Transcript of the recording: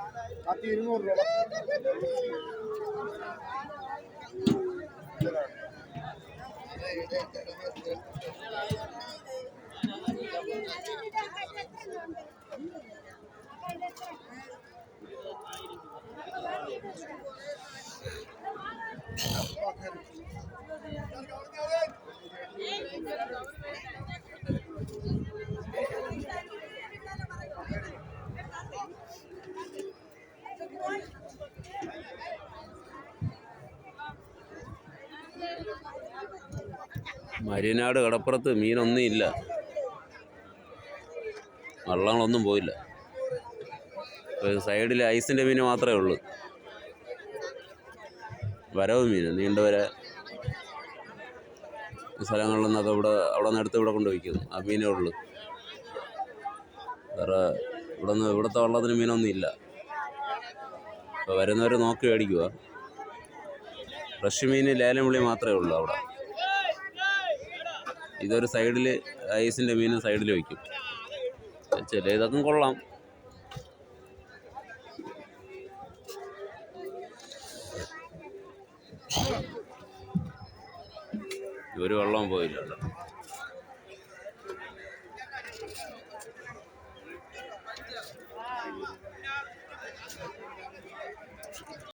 200 രൂപ. മരിയനാട് കടപ്പുറത്ത് മീനൊന്നും ഇല്ല, വള്ളങ്ങളൊന്നും പോയില്ല. സൈഡിൽ ഐസിൻ്റെ മീൻ മാത്രമേ ഉള്ളൂ. വരവ് മീൻ നീണ്ട വര സ്ഥലങ്ങളിൽ നിന്നൊക്കെ അവിടെ നിന്ന് എടുത്ത് ഇവിടെ കൊണ്ട് വയ്ക്കുന്നു. ആ മീനേ ഉള്ളൂ. വേറെ ഇവിടുത്തെ വള്ളത്തിന് മീനൊന്നും ഇല്ല. അപ്പോൾ വരുന്നവർ നോക്കി മേടിക്കുക. ഫ്രഷ് മീൻ ലേലം വിളി മാത്രമേ ഉള്ളൂ അവിടെ. ഇതൊരു സൈഡിൽ ഐസിൻ്റെ മീനും സൈഡിൽ വയ്ക്കും. ചില ഇതൊക്കെ കൊള്ളാം. ഒരു വെള്ളവും പോയില്ല.